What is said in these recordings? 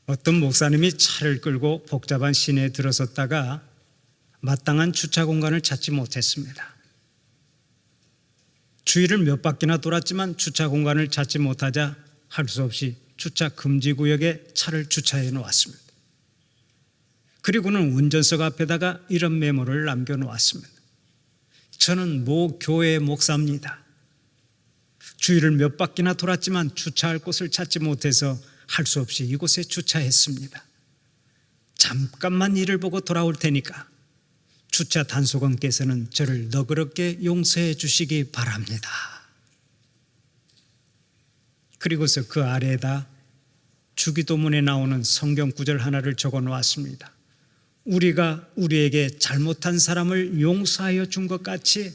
어떤 목사님이 차를 끌고 복잡한 시내에 들어섰다가 마땅한 주차 공간을 찾지 못했습니다. 주위를 몇 바퀴나 돌았지만 주차 공간을 찾지 못하자 할 수 없이 주차 금지 구역에 차를 주차해 놓았습니다. 그리고는 운전석 앞에다가 이런 메모를 남겨놓았습니다. 저는 모 교회 목사입니다. 주위를 몇 바퀴나 돌았지만 주차할 곳을 찾지 못해서 할 수 없이 이곳에 주차했습니다. 잠깐만 일을 보고 돌아올 테니까 주차 단속원께서는 저를 너그럽게 용서해 주시기 바랍니다. 그리고서 그 아래에다 주기도문에 나오는 성경 구절 하나를 적어 놓았습니다. 우리가 우리에게 잘못한 사람을 용서하여 준 것 같이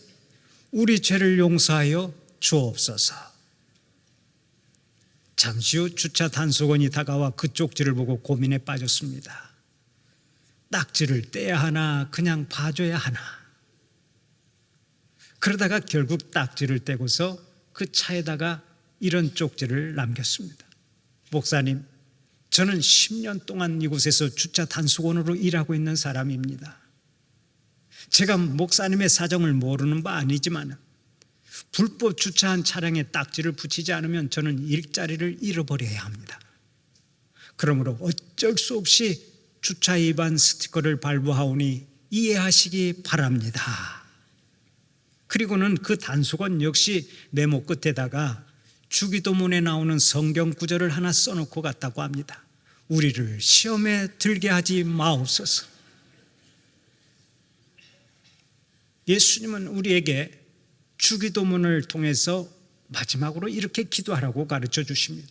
우리 죄를 용서하여 주옵소서. 잠시 후 주차 단속원이 다가와 그 쪽지를 보고 고민에 빠졌습니다. 딱지를 떼야 하나 그냥 봐줘야 하나. 그러다가 결국 딱지를 떼고서 그 차에다가 이런 쪽지를 남겼습니다. 목사님, 저는 10년 동안 이곳에서 주차 단속원으로 일하고 있는 사람입니다. 제가 목사님의 사정을 모르는 바 아니지만 불법 주차한 차량에 딱지를 붙이지 않으면 저는 일자리를 잃어버려야 합니다. 그러므로 어쩔 수 없이 주차 위반 스티커를 발부하오니 이해하시기 바랍니다. 그리고는 그 단속원 역시 메모 끝에다가 주기도문에 나오는 성경 구절을 하나 써놓고 갔다고 합니다. 우리를 시험에 들게 하지 마옵소서. 예수님은 우리에게 주기도문을 통해서 마지막으로 이렇게 기도하라고 가르쳐 주십니다.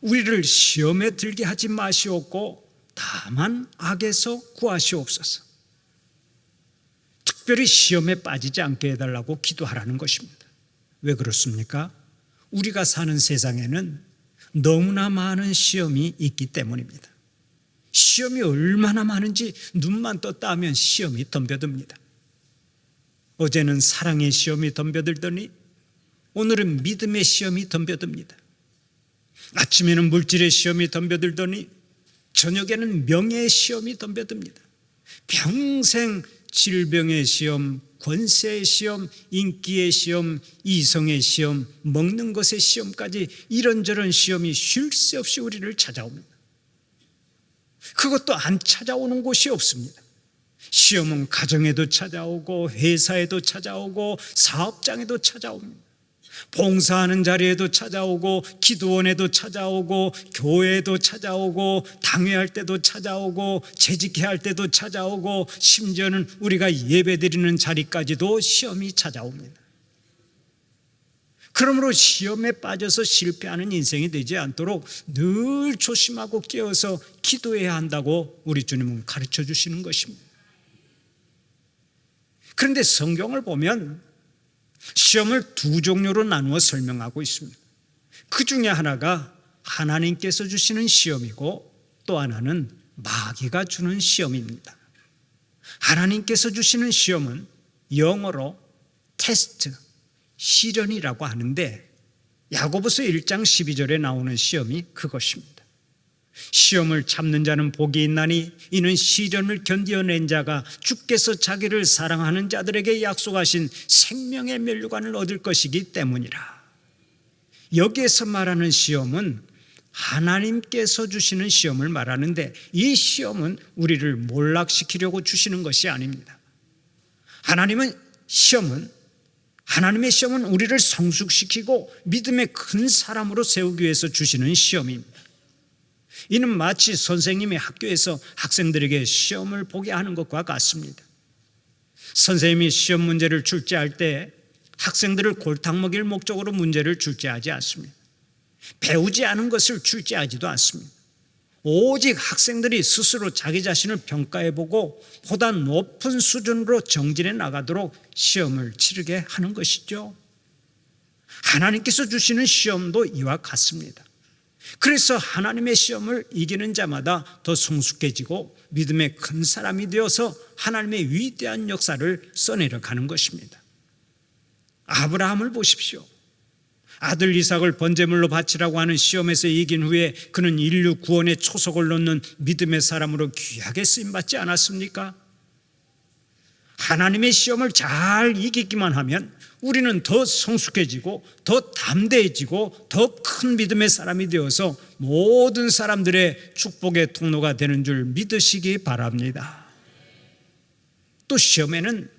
우리를 시험에 들게 하지 마시옵고 다만 악에서 구하시옵소서. 특별히 시험에 빠지지 않게 해달라고 기도하라는 것입니다. 왜 그렇습니까? 우리가 사는 세상에는 너무나 많은 시험이 있기 때문입니다. 시험이 얼마나 많은지 눈만 떴다 하면 시험이 덤벼듭니다. 어제는 사랑의 시험이 덤벼들더니 오늘은 믿음의 시험이 덤벼듭니다. 아침에는 물질의 시험이 덤벼들더니 저녁에는 명예의 시험이 덤벼듭니다. 평생 질병의 시험, 권세의 시험, 인기의 시험, 이성의 시험, 먹는 것의 시험까지 이런저런 시험이 쉴 새 없이 우리를 찾아옵니다. 그것도 안 찾아오는 곳이 없습니다. 시험은 가정에도 찾아오고 회사에도 찾아오고 사업장에도 찾아옵니다. 봉사하는 자리에도 찾아오고 기도원에도 찾아오고 교회에도 찾아오고 당회할 때도 찾아오고 재직해야 할 때도 찾아오고 심지어는 우리가 예배드리는 자리까지도 시험이 찾아옵니다. 그러므로 시험에 빠져서 실패하는 인생이 되지 않도록 늘 조심하고 깨어서 기도해야 한다고 우리 주님은 가르쳐 주시는 것입니다. 그런데 성경을 보면 시험을 두 종류로 나누어 설명하고 있습니다. 그 중에 하나가 하나님께서 주시는 시험이고 또 하나는 마귀가 주는 시험입니다. 하나님께서 주시는 시험은 영어로 테스트, 시련이라고 하는데 야고보서 1장 12절에 나오는 시험이 그것입니다. 시험을 참는 자는 복이 있나니 이는 시련을 견디어낸 자가 주께서 자기를 사랑하는 자들에게 약속하신 생명의 면류관을 얻을 것이기 때문이라. 여기에서 말하는 시험은 하나님께서 주시는 시험을 말하는데 이 시험은 우리를 몰락시키려고 주시는 것이 아닙니다. 하나님의 시험은 우리를 성숙시키고 믿음의 큰 사람으로 세우기 위해서 주시는 시험입니다. 이는 마치 선생님이 학교에서 학생들에게 시험을 보게 하는 것과 같습니다. 선생님이 시험 문제를 출제할 때 학생들을 골탕 먹일 목적으로 문제를 출제하지 않습니다. 배우지 않은 것을 출제하지도 않습니다. 오직 학생들이 스스로 자기 자신을 평가해보고 보다 높은 수준으로 정진해 나가도록 시험을 치르게 하는 것이죠. 하나님께서 주시는 시험도 이와 같습니다. 그래서 하나님의 시험을 이기는 자마다 더 성숙해지고 믿음의 큰 사람이 되어서 하나님의 위대한 역사를 써내려가는 것입니다. 아브라함을 보십시오. 아들 이삭을 번제물로 바치라고 하는 시험에서 이긴 후에 그는 인류 구원의 초석을 놓는 믿음의 사람으로 귀하게 쓰임받지 않았습니까? 하나님의 시험을 잘 이기기만 하면 우리는 더 성숙해지고 더 담대해지고 더 큰 믿음의 사람이 되어서 모든 사람들의 축복의 통로가 되는 줄 믿으시기 바랍니다. 또 시험에는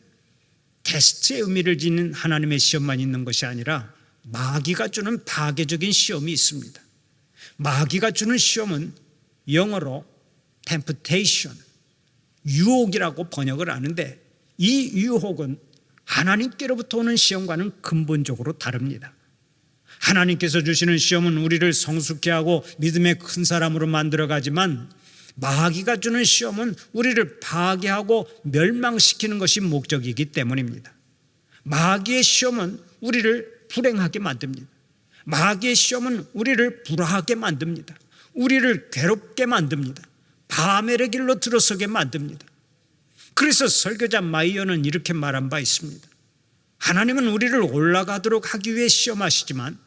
테스트의 의미를 지닌 하나님의 시험만 있는 것이 아니라 마귀가 주는 파괴적인 시험이 있습니다. 마귀가 주는 시험은 영어로 temptation, 유혹이라고 번역을 하는데 이 유혹은 하나님께로부터 오는 시험과는 근본적으로 다릅니다. 하나님께서 주시는 시험은 우리를 성숙케 하고 믿음의 큰 사람으로 만들어가지만 마귀가 주는 시험은 우리를 파괴하고 멸망시키는 것이 목적이기 때문입니다. 마귀의 시험은 우리를 불행하게 만듭니다. 마귀의 시험은 우리를 불화하게 만듭니다. 우리를 괴롭게 만듭니다. 파멸의 길로 들어서게 만듭니다. 그래서 설교자 마이어는 이렇게 말한 바 있습니다. 하나님은 우리를 올라가도록 하기 위해 시험하시지만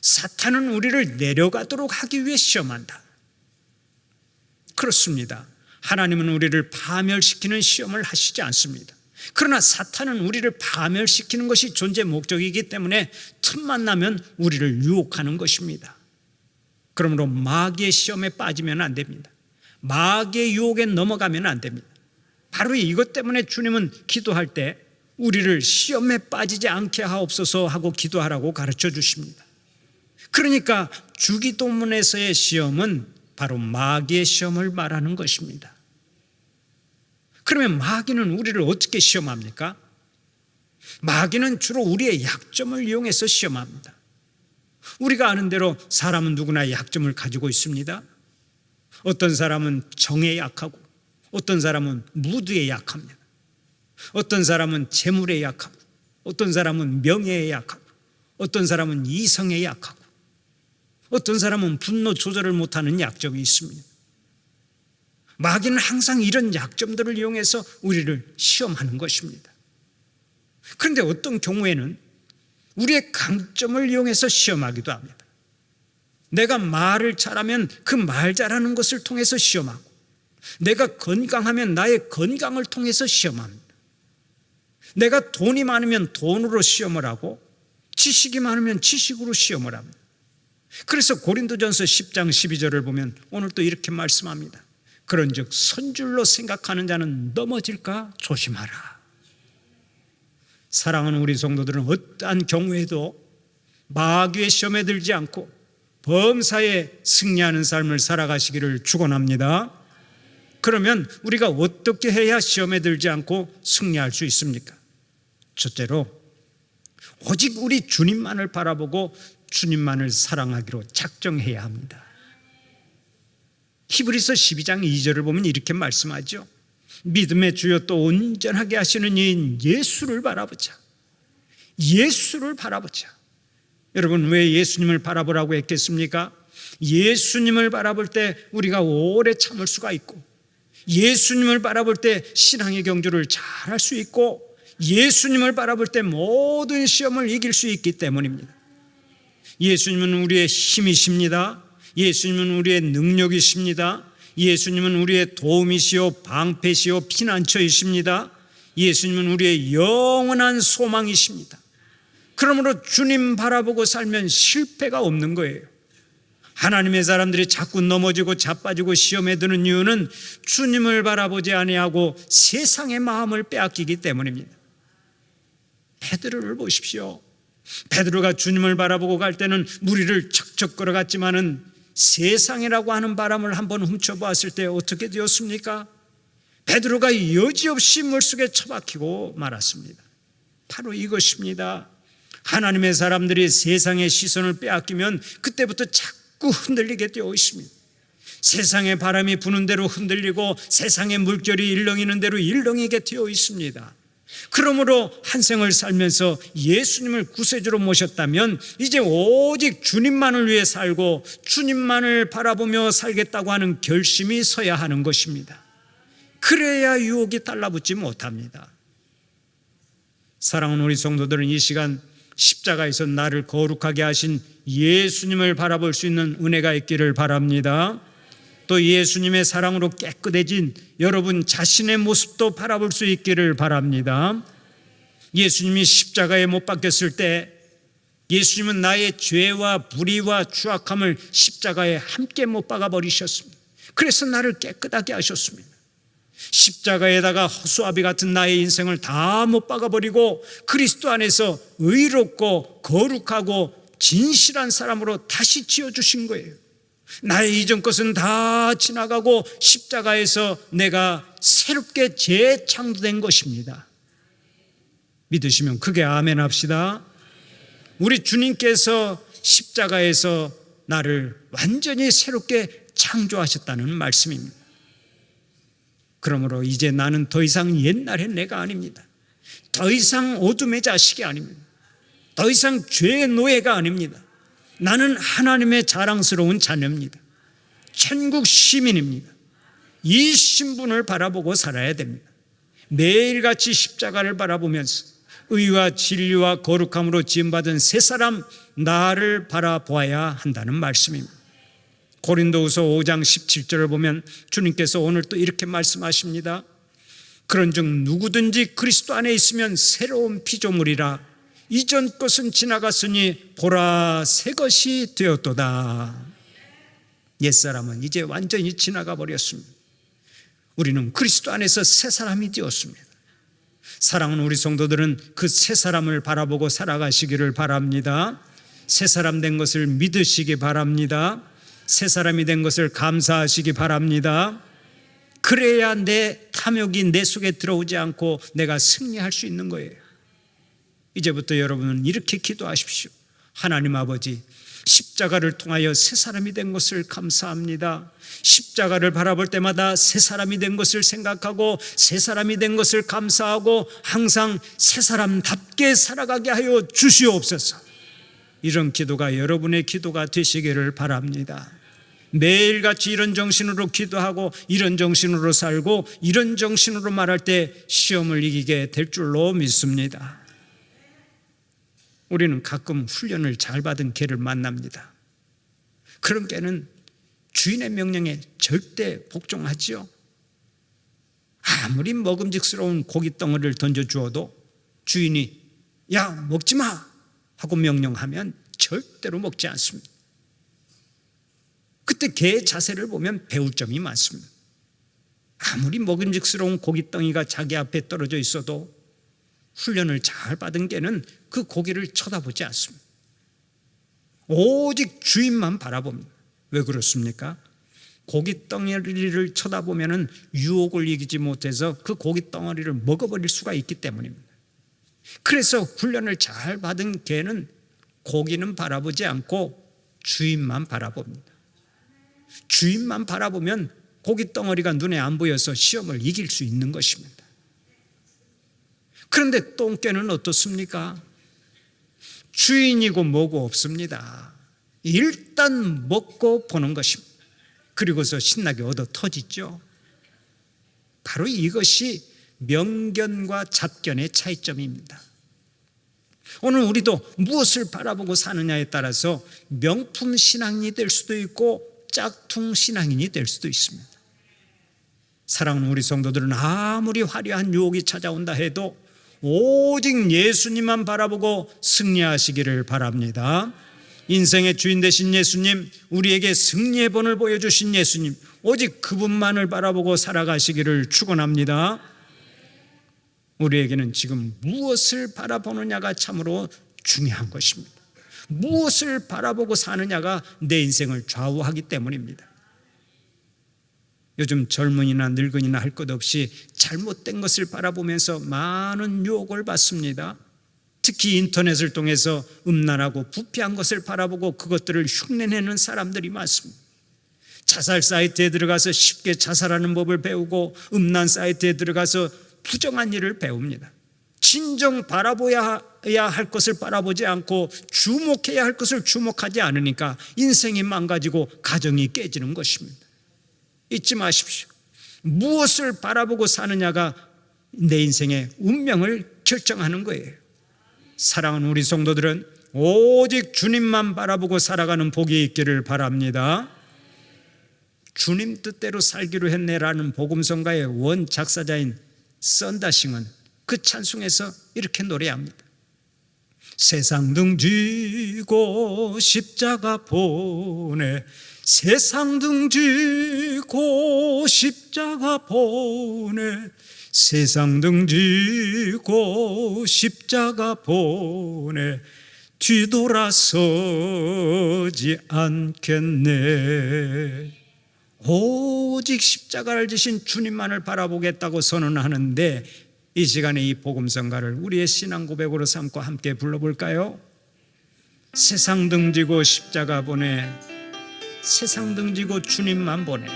사탄은 우리를 내려가도록 하기 위해 시험한다. 그렇습니다. 하나님은 우리를 파멸시키는 시험을 하시지 않습니다. 그러나 사탄은 우리를 파멸시키는 것이 존재 목적이기 때문에 틈만 나면 우리를 유혹하는 것입니다. 그러므로 마귀의 시험에 빠지면 안 됩니다. 마귀의 유혹에 넘어가면 안 됩니다. 바로 이것 때문에 주님은 기도할 때 우리를 시험에 빠지지 않게 하옵소서 하고 기도하라고 가르쳐 주십니다. 그러니까 주기도문에서의 시험은 바로 마귀의 시험을 말하는 것입니다. 그러면 마귀는 우리를 어떻게 시험합니까? 마귀는 주로 우리의 약점을 이용해서 시험합니다. 우리가 아는 대로 사람은 누구나 약점을 가지고 있습니다. 어떤 사람은 정에 약하고 어떤 사람은 무드에 약합니다. 어떤 사람은 재물에 약하고 어떤 사람은 명예에 약하고 어떤 사람은 이성에 약하고 어떤 사람은 분노 조절을 못하는 약점이 있습니다. 마귀는 항상 이런 약점들을 이용해서 우리를 시험하는 것입니다. 그런데 어떤 경우에는 우리의 강점을 이용해서 시험하기도 합니다. 내가 말을 잘하면 그 말 잘하는 것을 통해서 시험하고 내가 건강하면 나의 건강을 통해서 시험합니다. 내가 돈이 많으면 돈으로 시험을 하고 지식이 많으면 지식으로 시험을 합니다. 그래서 고린도전서 10장 12절을 보면 오늘 또 이렇게 말씀합니다. 그런즉 선줄로 생각하는 자는 넘어질까 조심하라. 사랑하는 우리 성도들은 어떠한 경우에도 마귀의 시험에 들지 않고 범사에 승리하는 삶을 살아가시기를 축원합니다. 그러면 우리가 어떻게 해야 시험에 들지 않고 승리할 수 있습니까? 첫째로 오직 우리 주님만을 바라보고 주님만을 사랑하기로 작정해야 합니다. 히브리서 12장 2절을 보면 이렇게 말씀하죠. 믿음의 주여 또 온전하게 하시는 이인 예수를 바라보자. 예수를 바라보자. 여러분 왜 예수님을 바라보라고 했겠습니까? 예수님을 바라볼 때 우리가 오래 참을 수가 있고 예수님을 바라볼 때 신앙의 경주를 잘할 수 있고 예수님을 바라볼 때 모든 시험을 이길 수 있기 때문입니다. 예수님은 우리의 힘이십니다. 예수님은 우리의 능력이십니다. 예수님은 우리의 도움이시오 방패시오 피난처이십니다. 예수님은 우리의 영원한 소망이십니다. 그러므로 주님 바라보고 살면 실패가 없는 거예요. 하나님의 사람들이 자꾸 넘어지고 자빠지고 시험에 드는 이유는 주님을 바라보지 아니하고 세상의 마음을 빼앗기기 때문입니다. 베드로를 보십시오. 베드로가 주님을 바라보고 갈 때는 무리를 척척 걸어갔지만은 세상이라고 하는 바람을 한번 훔쳐보았을 때 어떻게 되었습니까? 베드로가 여지없이 물속에 처박히고 말았습니다. 바로 이것입니다. 하나님의 사람들이 세상의 시선을 빼앗기면 그때부터 자꾸 흔들리게 되어 있습니다. 세상의 바람이 부는 대로 흔들리고 세상의 물결이 일렁이는 대로 일렁이게 되어 있습니다. 그러므로 한 생을 살면서 예수님을 구세주로 모셨다면 이제 오직 주님만을 위해 살고 주님만을 바라보며 살겠다고 하는 결심이 서야 하는 것입니다. 그래야 유혹이 달라붙지 못합니다. 사랑하는 우리 성도들은 이 시간 십자가에서 나를 거룩하게 하신 예수님을 바라볼 수 있는 은혜가 있기를 바랍니다. 또 예수님의 사랑으로 깨끗해진 여러분 자신의 모습도 바라볼 수 있기를 바랍니다. 예수님이 십자가에 못 박혔을 때 예수님은 나의 죄와 불의와 추악함을 십자가에 함께 못 박아 버리셨습니다. 그래서 나를 깨끗하게 하셨습니다. 십자가에다가 허수아비 같은 나의 인생을 다 못 박아 버리고 그리스도 안에서 의롭고 거룩하고 진실한 사람으로 다시 지어주신 거예요. 나의 이전 것은 다 지나가고 십자가에서 내가 새롭게 재창조된 것입니다. 믿으시면 크게 아멘 합시다. 우리 주님께서 십자가에서 나를 완전히 새롭게 창조하셨다는 말씀입니다. 그러므로 이제 나는 더 이상 옛날의 내가 아닙니다. 더 이상 어둠의 자식이 아닙니다. 더 이상 죄의 노예가 아닙니다. 나는 하나님의 자랑스러운 자녀입니다. 천국 시민입니다. 이 신분을 바라보고 살아야 됩니다. 매일같이 십자가를 바라보면서 의와 진리와 거룩함으로 지음받은 새 사람 나를 바라보아야 한다는 말씀입니다. 고린도후서 5장 17절을 보면 주님께서 오늘 또 이렇게 말씀하십니다. 그런즉 누구든지 그리스도 안에 있으면 새로운 피조물이라 이전 것은 지나갔으니 보라 새 것이 되었도다. 옛사람은 이제 완전히 지나가 버렸습니다. 우리는 그리스도 안에서 새 사람이 되었습니다. 사랑하는 우리 성도들은 그 새 사람을 바라보고 살아가시기를 바랍니다. 새 사람 된 것을 믿으시기 바랍니다. 새 사람이 된 것을 감사하시기 바랍니다. 그래야 내 탐욕이 내 속에 들어오지 않고 내가 승리할 수 있는 거예요. 이제부터 여러분은 이렇게 기도하십시오. 하나님 아버지, 십자가를 통하여 새 사람이 된 것을 감사합니다. 십자가를 바라볼 때마다 새 사람이 된 것을 생각하고 새 사람이 된 것을 감사하고 항상 새 사람답게 살아가게 하여 주시옵소서. 이런 기도가 여러분의 기도가 되시기를 바랍니다. 매일같이 이런 정신으로 기도하고 이런 정신으로 살고 이런 정신으로 말할 때 시험을 이기게 될 줄로 믿습니다. 우리는 가끔 훈련을 잘 받은 개를 만납니다. 그런 개는 주인의 명령에 절대 복종하지요. 아무리 먹음직스러운 고깃덩어리를 던져주어도 주인이 야 먹지 마 하고 명령하면 절대로 먹지 않습니다. 그때 개의 자세를 보면 배울 점이 많습니다. 아무리 먹음직스러운 고깃덩이가 자기 앞에 떨어져 있어도 훈련을 잘 받은 개는 그 고기를 쳐다보지 않습니다. 오직 주인만 바라봅니다. 왜 그렇습니까? 고깃덩어리를 쳐다보면 유혹을 이기지 못해서 그 고깃덩어리를 먹어버릴 수가 있기 때문입니다. 그래서 훈련을 잘 받은 개는 고기는 바라보지 않고 주인만 바라봅니다. 주인만 바라보면 고깃덩어리가 눈에 안 보여서 시험을 이길 수 있는 것입니다. 그런데 똥개는 어떻습니까? 주인이고 뭐고 없습니다. 일단 먹고 보는 것입니다. 그리고서 신나게 얻어 터지죠. 바로 이것이 명견과 잡견의 차이점입니다. 오늘 우리도 무엇을 바라보고 사느냐에 따라서 명품 신앙인이 될 수도 있고 짝퉁 신앙인이 될 수도 있습니다. 사랑하는 우리 성도들은 아무리 화려한 유혹이 찾아온다 해도 오직 예수님만 바라보고 승리하시기를 바랍니다. 인생의 주인 되신 예수님, 우리에게 승리의 본을 보여주신 예수님, 오직 그분만을 바라보고 살아가시기를 축원합니다. 우리에게는 지금 무엇을 바라보느냐가 참으로 중요한 것입니다. 무엇을 바라보고 사느냐가 내 인생을 좌우하기 때문입니다. 요즘 젊은이나 늙은이나 할 것 없이 잘못된 것을 바라보면서 많은 유혹을 받습니다. 특히 인터넷을 통해서 음란하고 부패한 것을 바라보고 그것들을 흉내내는 사람들이 많습니다. 자살 사이트에 들어가서 쉽게 자살하는 법을 배우고 음란 사이트에 들어가서 부정한 일을 배웁니다. 진정 바라보아야 할 것을 바라보지 않고 주목해야 할 것을 주목하지 않으니까 인생이 망가지고 가정이 깨지는 것입니다. 잊지 마십시오. 무엇을 바라보고 사느냐가 내 인생의 운명을 결정하는 거예요. 사랑하는 우리 성도들은 오직 주님만 바라보고 살아가는 복이 있기를 바랍니다. 주님 뜻대로 살기로 했네라는 복음성가의 원 작사자인 썬다싱은 그 찬송에서 이렇게 노래합니다. 세상 등지고 십자가 보내, 세상 등지고 십자가 보내, 세상 등지고 십자가 보내, 뒤돌아서지 않겠네. 오직 십자가를 지신 주님만을 바라보겠다고 선언하는데, 이 시간에 이 복음성가를 우리의 신앙 고백으로 삼고 함께 불러볼까요? 세상 등지고 십자가 보내, 세상 등지고 주님만 보내.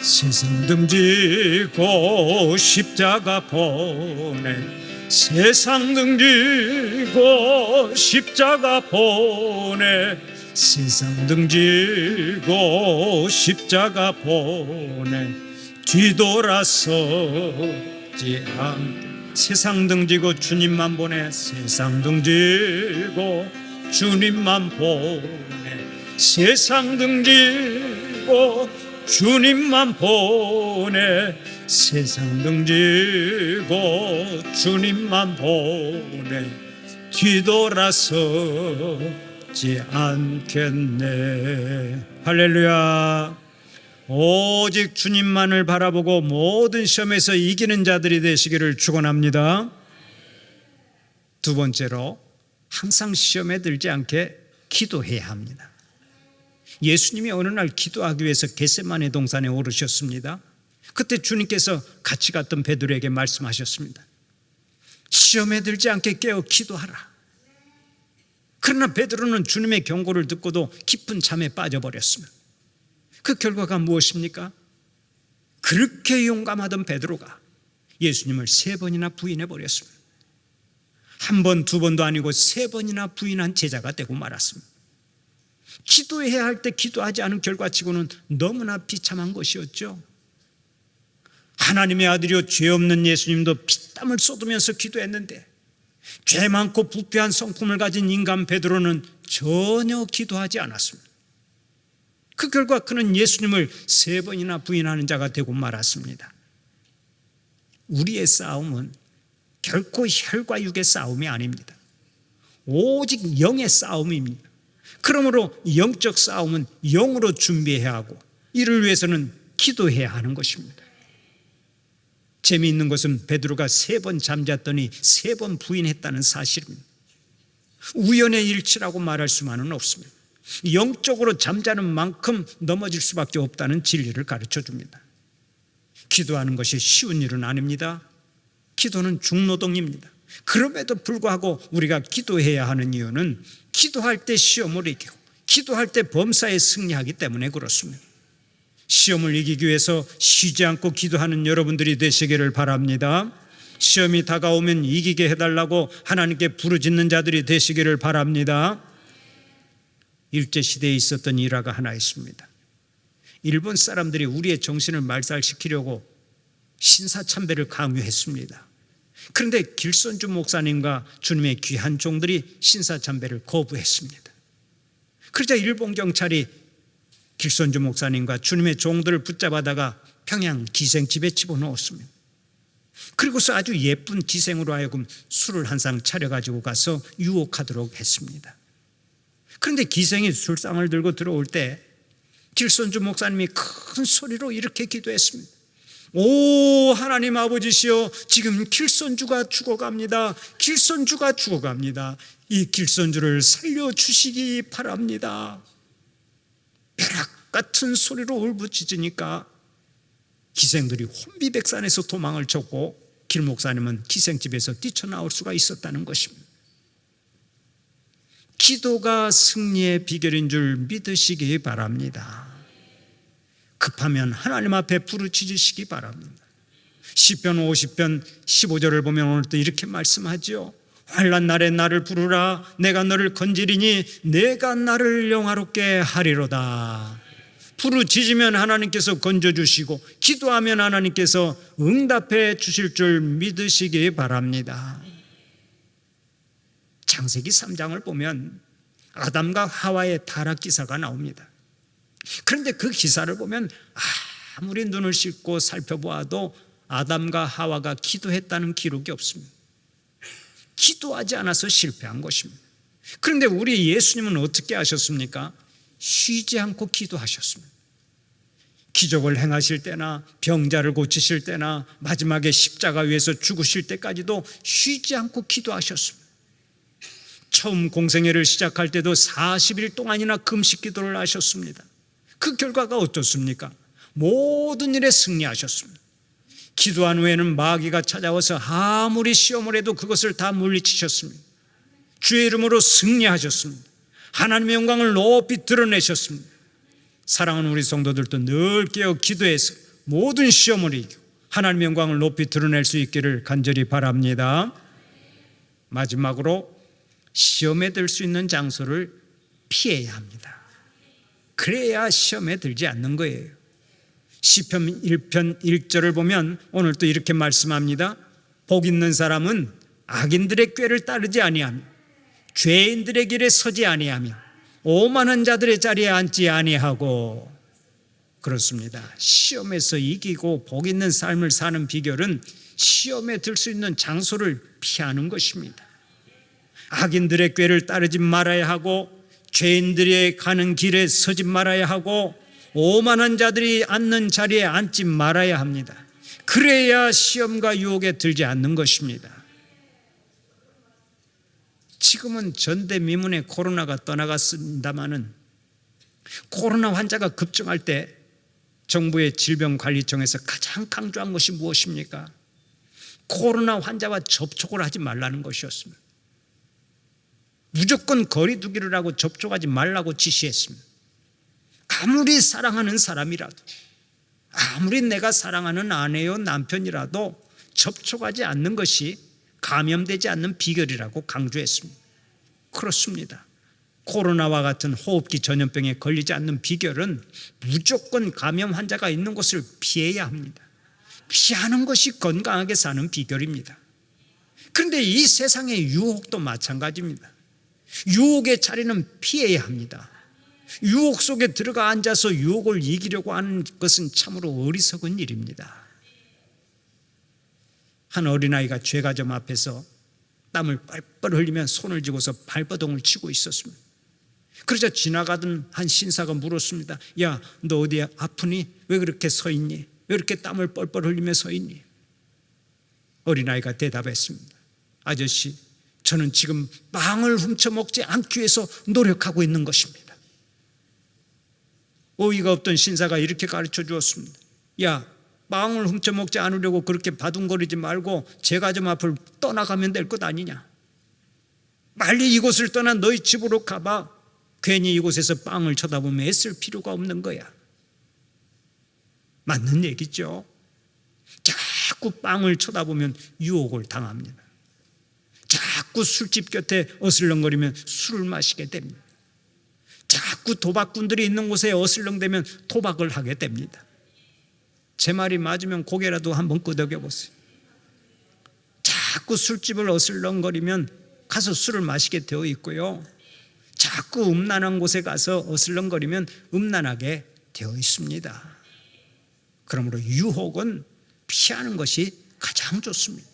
세상 등지고 십자가 보내, 세상 등지고 십자가 보내, 세상 등지고 십자가 보내, 뒤돌아서지 않게. 세상 등지고 주님만 보내, 세상 등지고 주님만 보내, 세상 등지고 주님만 보내, 세상 등지고 주님만 보내, 뒤돌아서지 않겠네. 할렐루야. 오직 주님만을 바라보고 모든 시험에서 이기는 자들이 되시기를 축원합니다. 두 번째로, 항상 시험에 들지 않게 기도해야 합니다. 예수님이 어느 날 기도하기 위해서 겟세마네 동산에 오르셨습니다. 그때 주님께서 같이 갔던 베드로에게 말씀하셨습니다. 시험에 들지 않게 깨어 기도하라. 그러나 베드로는 주님의 경고를 듣고도 깊은 잠에 빠져버렸습니다. 그 결과가 무엇입니까? 그렇게 용감하던 베드로가 예수님을 3번이나 부인해 버렸습니다. 한 번, 두 번도 아니고 3번이나 부인한 제자가 되고 말았습니다. 기도해야 할 때 기도하지 않은 결과치고는 너무나 비참한 것이었죠. 하나님의 아들이요 죄 없는 예수님도 피땀을 쏟으면서 기도했는데, 죄 많고 부패한 성품을 가진 인간 베드로는 전혀 기도하지 않았습니다. 그 결과 그는 예수님을 3번이나 부인하는 자가 되고 말았습니다. 우리의 싸움은 결코 혈과 육의 싸움이 아닙니다. 오직 영의 싸움입니다. 그러므로 영적 싸움은 영으로 준비해야 하고, 이를 위해서는 기도해야 하는 것입니다. 재미있는 것은 베드로가 3번 잠잤더니 3번 부인했다는 사실입니다. 우연의 일치라고 말할 수만은 없습니다. 영적으로 잠자는 만큼 넘어질 수밖에 없다는 진리를 가르쳐 줍니다. 기도하는 것이 쉬운 일은 아닙니다. 기도는 중노동입니다. 그럼에도 불구하고 우리가 기도해야 하는 이유는 기도할 때 시험을 이기고 기도할 때 범사에 승리하기 때문에 그렇습니다. 시험을 이기기 위해서 쉬지 않고 기도하는 여러분들이 되시기를 바랍니다. 시험이 다가오면 이기게 해달라고 하나님께 부르짖는 자들이 되시기를 바랍니다. 일제시대에 있었던 일화가 하나 있습니다. 일본 사람들이 우리의 정신을 말살시키려고 신사참배를 강요했습니다. 그런데 길선주 목사님과 주님의 귀한 종들이 신사참배를 거부했습니다. 그러자 일본 경찰이 길선주 목사님과 주님의 종들을 붙잡아다가 평양 기생집에 집어넣었습니다. 그리고서 아주 예쁜 기생으로 하여금 술을 한 상 차려가지고 가서 유혹하도록 했습니다. 그런데 기생이 술상을 들고 들어올 때 길선주 목사님이 큰 소리로 이렇게 기도했습니다. 오 하나님 아버지시여, 지금 길선주가 죽어갑니다. 길선주가 죽어갑니다. 이 길선주를 살려주시기 바랍니다. 벼락 같은 소리로 울부짖으니까 기생들이 혼비백산에서 도망을 쳤고 길 목사님은 기생집에서 뛰쳐나올 수가 있었다는 것입니다. 기도가 승리의 비결인 줄 믿으시기 바랍니다. 급하면 하나님 앞에 부르짖으시기 바랍니다. 시편 50편 15절을 보면 오늘 또 이렇게 말씀하죠. 환난 날에 나를 부르라. 내가 너를 건지리니 내가 나를 영화롭게 하리로다. 부르짖으면 하나님께서 건져주시고 기도하면 하나님께서 응답해 주실 줄 믿으시기 바랍니다. 창세기 3장을 보면 아담과 하와의 타락 기사가 나옵니다. 그런데 그 기사를 보면 아무리 눈을 씻고 살펴보아도 아담과 하와가 기도했다는 기록이 없습니다. 기도하지 않아서 실패한 것입니다. 그런데 우리 예수님은 어떻게 하셨습니까? 쉬지 않고 기도하셨습니다. 기적을 행하실 때나 병자를 고치실 때나 마지막에 십자가 위에서 죽으실 때까지도 쉬지 않고 기도하셨습니다. 처음 공생애를 시작할 때도 40일 동안이나 금식 기도를 하셨습니다. 그 결과가 어떻습니까? 모든 일에 승리하셨습니다. 기도한 후에는 마귀가 찾아와서 아무리 시험을 해도 그것을 다 물리치셨습니다. 주의 이름으로 승리하셨습니다. 하나님의 영광을 높이 드러내셨습니다. 사랑하는 우리 성도들도 늘 깨어 기도해서 모든 시험을 이기고 하나님의 영광을 높이 드러낼 수 있기를 간절히 바랍니다. 마지막으로 시험에 들 수 있는 장소를 피해야 합니다. 그래야 시험에 들지 않는 거예요. 시편 1편 1절을 보면 오늘 또 이렇게 말씀합니다. 복 있는 사람은 악인들의 꾀를 따르지 아니하며 죄인들의 길에 서지 아니하며 오만한 자들의 자리에 앉지 아니하고. 그렇습니다. 시험에서 이기고 복 있는 삶을 사는 비결은 시험에 들 수 있는 장소를 피하는 것입니다. 악인들의 꾀를 따르지 말아야 하고 죄인들의 가는 길에 서지 말아야 하고 오만한 자들이 앉는 자리에 앉지 말아야 합니다. 그래야 시험과 유혹에 들지 않는 것입니다. 지금은 전대미문의 코로나가 떠나갔습니다마는 코로나 환자가 급증할 때 정부의 질병관리청에서 가장 강조한 것이 무엇입니까? 코로나 환자와 접촉을 하지 말라는 것이었습니다. 무조건 거리 두기를 하고 접촉하지 말라고 지시했습니다. 아무리 사랑하는 사람이라도, 아무리 내가 사랑하는 아내요 남편이라도 접촉하지 않는 것이 감염되지 않는 비결이라고 강조했습니다. 그렇습니다. 코로나와 같은 호흡기 전염병에 걸리지 않는 비결은 무조건 감염 환자가 있는 곳을 피해야 합니다. 피하는 것이 건강하게 사는 비결입니다. 그런데 이 세상의 유혹도 마찬가지입니다. 유혹의 자리는 피해야 합니다. 유혹 속에 들어가 앉아서 유혹을 이기려고 하는 것은 참으로 어리석은 일입니다. 한 어린아이가 죄가점 앞에서 땀을 뻘뻘 흘리며 손을 쥐고서 발버둥을 치고 있었습니다. 그러자 지나가던 한 신사가 물었습니다. 야, 너 어디 아프니? 왜 그렇게 서 있니? 왜 이렇게 땀을 뻘뻘 흘리며 서 있니? 어린아이가 대답했습니다. 아저씨, 저는 지금 빵을 훔쳐먹지 않기 위해서 노력하고 있는 것입니다. 어이가 없던 신사가 이렇게 가르쳐 주었습니다. 야, 빵을 훔쳐먹지 않으려고 그렇게 바둥거리지 말고 제과점 앞을 떠나가면 될 것 아니냐. 빨리 이곳을 떠나 너희 집으로 가봐. 괜히 이곳에서 빵을 쳐다보며 애쓸 필요가 없는 거야. 맞는 얘기죠. 자꾸 빵을 쳐다보면 유혹을 당합니다. 자꾸 술집 곁에 어슬렁거리면 술을 마시게 됩니다. 자꾸 도박꾼들이 있는 곳에 어슬렁대면 도박을 하게 됩니다. 제 말이 맞으면 고개라도 한번 끄덕여 보세요. 자꾸 술집을 어슬렁거리면 가서 술을 마시게 되어 있고요. 자꾸 음란한 곳에 가서 어슬렁거리면 음란하게 되어 있습니다. 그러므로 유혹은 피하는 것이 가장 좋습니다.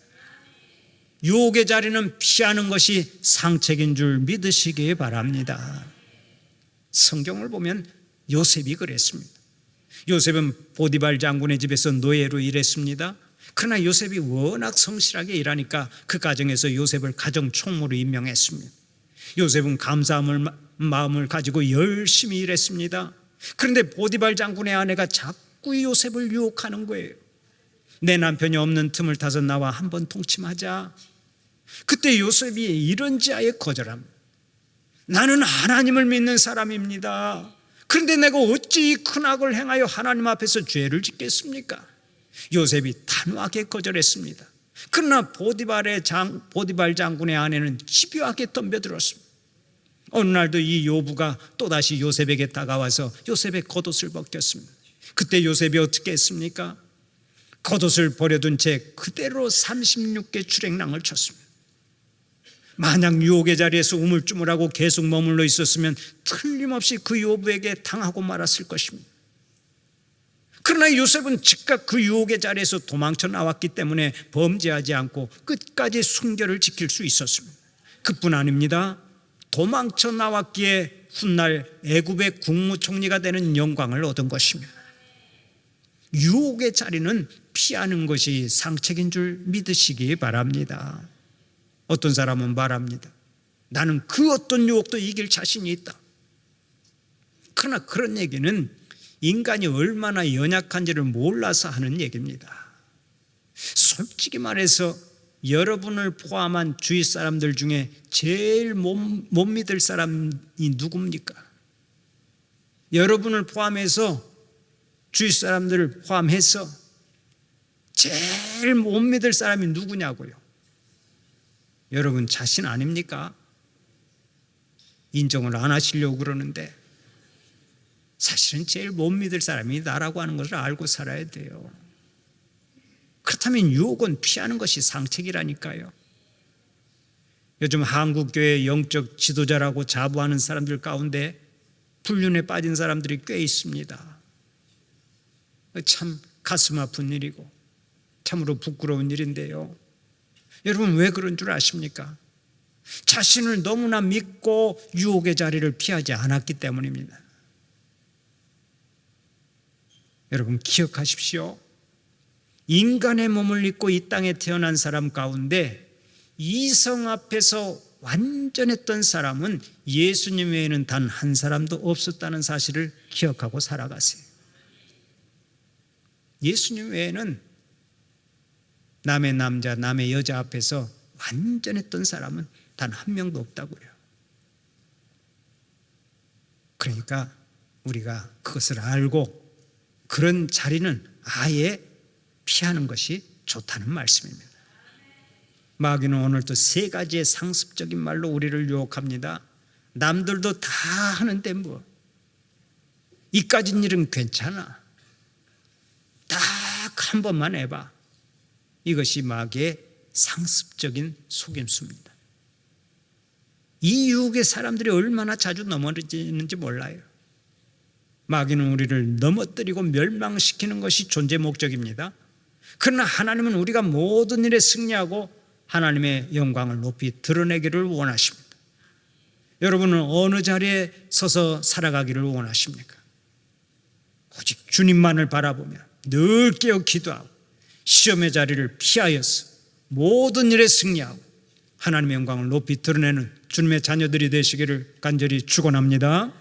유혹의 자리는 피하는 것이 상책인 줄 믿으시기 바랍니다. 성경을 보면 요셉이 그랬습니다. 요셉은 보디발 장군의 집에서 노예로 일했습니다. 그러나 요셉이 워낙 성실하게 일하니까 그 가정에서 요셉을 가정 총무로 임명했습니다. 요셉은 감사함을 마음을 가지고 열심히 일했습니다. 그런데 보디발 장군의 아내가 자꾸 요셉을 유혹하는 거예요. 내 남편이 없는 틈을 타서 나와 한번 통침하자. 그때 요셉이 이런 지하에 거절합니다. 나는 하나님을 믿는 사람입니다. 그런데 내가 어찌 이 큰 악을 행하여 하나님 앞에서 죄를 짓겠습니까? 요셉이 단호하게 거절했습니다. 그러나 보디발 장군의 아내는 집요하게 덤벼들었습니다. 어느 날도 이 요부가 또다시 요셉에게 다가와서 요셉의 겉옷을 벗겼습니다. 그때 요셉이 어떻게 했습니까? 겉옷을 버려둔 채 그대로 36개 출행랑을 쳤습니다. 만약 유혹의 자리에서 우물쭈물하고 계속 머물러 있었으면 틀림없이 그 요부에게 당하고 말았을 것입니다. 그러나 요셉은 즉각 그 유혹의 자리에서 도망쳐 나왔기 때문에 범죄하지 않고 끝까지 순결을 지킬 수 있었습니다. 그뿐 아닙니다. 도망쳐 나왔기에 훗날 애굽의 국무총리가 되는 영광을 얻은 것입니다. 유혹의 자리는 피하는 것이 상책인 줄 믿으시기 바랍니다. 어떤 사람은 말합니다. 나는 그 어떤 유혹도 이길 자신이 있다. 그러나 그런 얘기는 인간이 얼마나 연약한지를 몰라서 하는 얘기입니다. 솔직히 말해서 여러분을 포함한 주위 사람들 중에 제일 못 믿을 사람이 누굽니까? 여러분을 포함해서 주위 사람들을 포함해서 제일 못 믿을 사람이 누구냐고요? 여러분 자신 아닙니까? 인정을 안 하시려고 그러는데 사실은 제일 못 믿을 사람이 나라고 하는 것을 알고 살아야 돼요. 그렇다면 유혹은 피하는 것이 상책이라니까요. 요즘 한국교회 영적 지도자라고 자부하는 사람들 가운데 불륜에 빠진 사람들이 꽤 있습니다. 참 가슴 아픈 일이고 참으로 부끄러운 일인데요. 여러분 왜 그런 줄 아십니까? 자신을 너무나 믿고 유혹의 자리를 피하지 않았기 때문입니다. 여러분 기억하십시오. 인간의 몸을 입고 이 땅에 태어난 사람 가운데 이성 앞에서 완전했던 사람은 예수님 외에는 단 한 사람도 없었다는 사실을 기억하고 살아가세요. 예수님 외에는 남의 남자, 남의 여자 앞에서 완전했던 사람은 단 한 명도 없다고요. 그러니까 우리가 그것을 알고 그런 자리는 아예 피하는 것이 좋다는 말씀입니다. 마귀는 오늘도 세 가지의 상습적인 말로 우리를 유혹합니다. 남들도 다 하는데 뭐 이까진 일은 괜찮아. 딱 한 번만 해봐. 이것이 마귀의 상습적인 속임수입니다. 이 유혹의 사람들이 얼마나 자주 넘어지는지 몰라요. 마귀는 우리를 넘어뜨리고 멸망시키는 것이 존재 목적입니다. 그러나 하나님은 우리가 모든 일에 승리하고 하나님의 영광을 높이 드러내기를 원하십니다. 여러분은 어느 자리에 서서 살아가기를 원하십니까? 오직 주님만을 바라보며 늘 깨어 기도하고 시험의 자리를 피하여서 모든 일에 승리하고 하나님의 영광을 높이 드러내는 주님의 자녀들이 되시기를 간절히 축원합니다.